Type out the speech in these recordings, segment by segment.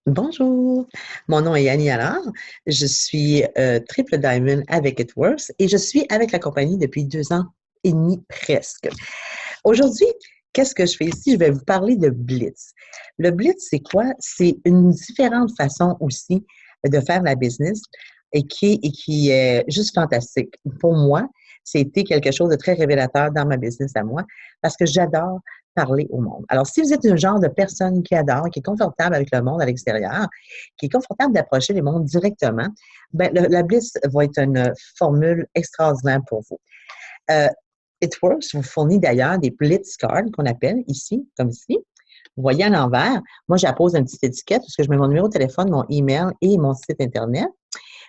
Bonjour, mon nom est Annie Allard. Je suis Triple Diamond avec It Works et je suis avec la compagnie depuis 2 ans et demi presque. Aujourd'hui, qu'est-ce que je fais ici? Je vais vous parler de Blitz. Le Blitz, c'est quoi? C'est une différente façon aussi de faire la business et qui est juste fantastique. Pour moi, c'était quelque chose de très révélateur dans ma business à moi parce que j'adore parler au monde. Alors, si vous êtes un genre de personne qui adore, qui est confortable avec le monde à l'extérieur, qui est confortable d'approcher les mondes directement, ben, la Blitz va être une formule extraordinaire pour vous. Euh, It Works vous fournit d'ailleurs des Blitz cards qu'on appelle ici, comme ici. Vous voyez à l'envers, moi j'appose une petite étiquette parce que je mets mon numéro de téléphone, mon email et mon site Internet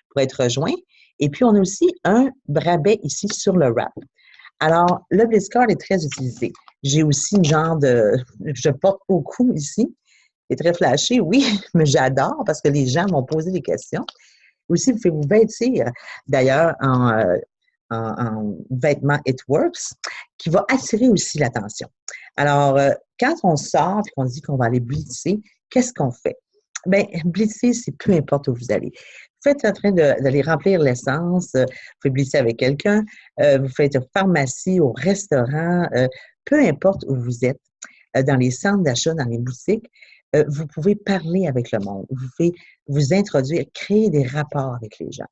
pour être rejoint. Et puis, on a aussi un rabais ici sur le wrap. Alors, le Blitzcard est très utilisé. J'ai aussi une genre de... Je porte beaucoup ici. C'est très flashé, oui, mais j'adore parce que les gens m'ont posé des questions. Aussi, vous pouvez vous vêtir, d'ailleurs, en vêtements It Works, qui va attirer aussi l'attention. Alors, quand on sort et qu'on dit qu'on va aller blitzer, qu'est-ce qu'on fait? Bien, blitzer, c'est peu importe où vous allez. Vous êtes en train d'aller remplir l'essence, vous pouvez blitzer avec quelqu'un, vous faites une pharmacie, au restaurant, peu importe où vous êtes, dans les centres d'achat, dans les boutiques, vous pouvez parler avec le monde, vous pouvez vous introduire, créer des rapports avec les gens.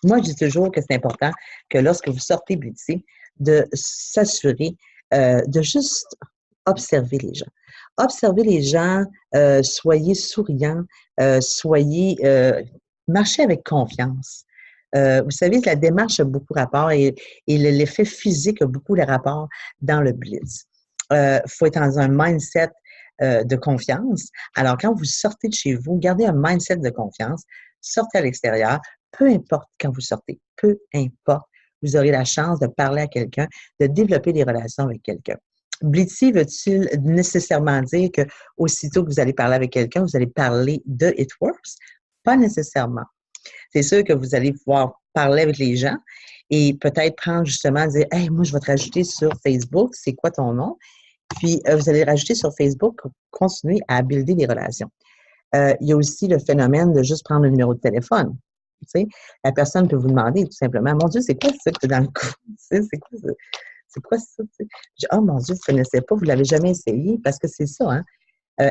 Moi, je dis toujours que c'est important que lorsque vous sortez blitzer, de s'assurer de juste observer les gens. Observez les gens, soyez souriants, soyez, marchez avec confiance. Vous savez, la démarche a beaucoup rapport et l'effet physique a beaucoup de rapport dans le blitz. Il faut être dans un mindset de confiance. Alors, quand vous sortez de chez vous, gardez un mindset de confiance, sortez à l'extérieur, peu importe quand vous sortez, peu importe, vous aurez la chance de parler à quelqu'un, de développer des relations avec quelqu'un. Blitzy veut-il nécessairement dire que aussitôt que vous allez parler avec quelqu'un, vous allez parler de It Works? Pas nécessairement. C'est sûr que vous allez pouvoir parler avec les gens et peut-être prendre justement, dire, hey, moi, je vais te rajouter sur Facebook, c'est quoi ton nom? Puis, vous allez rajouter sur Facebook pour continuer à builder des relations. Il y a aussi le phénomène de juste prendre le numéro de téléphone. Tu sais, la personne peut vous demander tout simplement, mon Dieu, c'est quoi ça que tu dans le cou? C'est quoi ça? C'est quoi ça? Tu sais? Oh mon Dieu, vous ne connaissez pas, vous ne l'avez jamais essayé, parce que c'est ça, hein?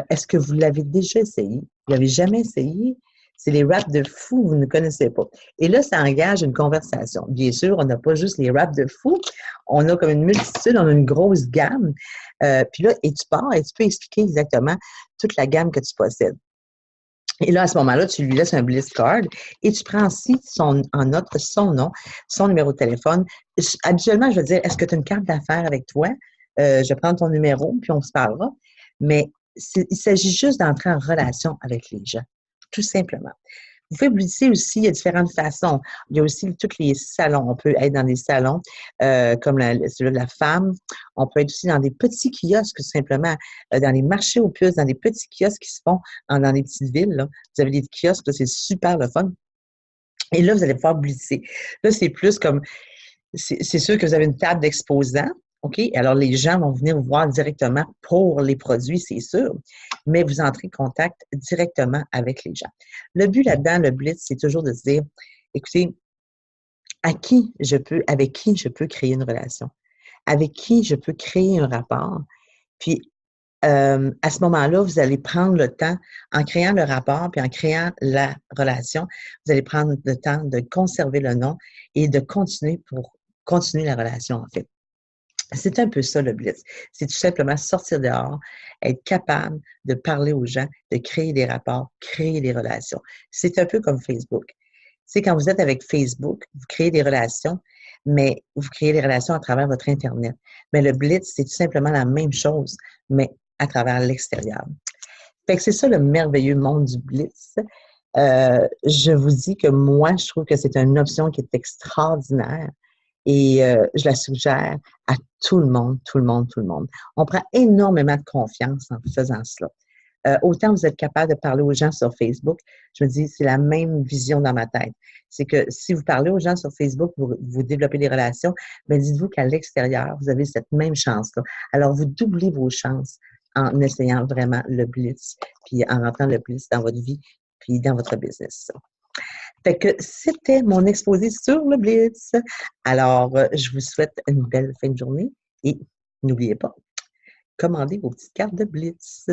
Est-ce que vous l'avez déjà essayé? Vous ne l'avez jamais essayé? C'est les raps de fou, vous ne connaissez pas. Et là, ça engage une conversation. Bien sûr, on n'a pas juste les raps de fou, on a comme une multitude, on a une grosse gamme. Puis là, et tu pars et tu peux expliquer exactement toute la gamme que tu possèdes. Et là, à ce moment-là, tu lui laisses un bliss card et tu prends aussi en note son nom, son numéro de téléphone. Habituellement, je vais dire, est-ce que tu as une carte d'affaires avec toi? Je vais prendre ton numéro, puis on se parlera. Mais il s'agit juste d'entrer en relation avec les gens, tout simplement. Vous pouvez blitzer aussi, il y a différentes façons. Il y a aussi tous les salons. On peut être dans des salons comme celui de la femme. On peut être aussi dans des petits kiosques, tout simplement, dans les marchés aux puces, dans des petits kiosques qui se font dans des petites villes. Là. Vous avez des kiosques, là, c'est super le fun. Et là, vous allez pouvoir blitzer. Là, c'est plus comme, c'est sûr que vous avez une table d'exposants. OK? Alors, les gens vont venir vous voir directement pour les produits, c'est sûr, mais vous entrez en contact directement avec les gens. Le but là-dedans, le blitz, c'est toujours de se dire, écoutez, avec qui je peux créer une relation, avec qui je peux créer un rapport. Puis, à ce moment-là, vous allez prendre le temps, en créant le rapport, puis en créant la relation, vous allez prendre le temps de conserver le nom et de continuer pour continuer la relation, en fait. C'est un peu ça le blitz. C'est tout simplement sortir dehors, être capable de parler aux gens, de créer des rapports, créer des relations. C'est un peu comme Facebook. Tu sais, quand vous êtes avec Facebook, vous créez des relations, mais vous créez des relations à travers votre Internet. Mais le blitz, c'est tout simplement la même chose, mais à travers l'extérieur. Fait que c'est ça le merveilleux monde du blitz. Je vous dis que moi, je trouve que c'est une option qui est extraordinaire. Et je la suggère à tout le monde, tout le monde, tout le monde. On prend énormément de confiance en faisant cela. Autant vous êtes capable de parler aux gens sur Facebook, je me dis, c'est la même vision dans ma tête. C'est que si vous parlez aux gens sur Facebook, vous développez des relations, mais dites-vous qu'à l'extérieur, vous avez cette même chance-là. Alors, vous doublez vos chances en essayant vraiment le Blitz, puis en rentrant le Blitz dans votre vie, puis dans votre business. Fait que c'était mon exposé sur le Blitz. Alors, je vous souhaite une belle fin de journée et n'oubliez pas, commandez vos petites cartes de Blitz.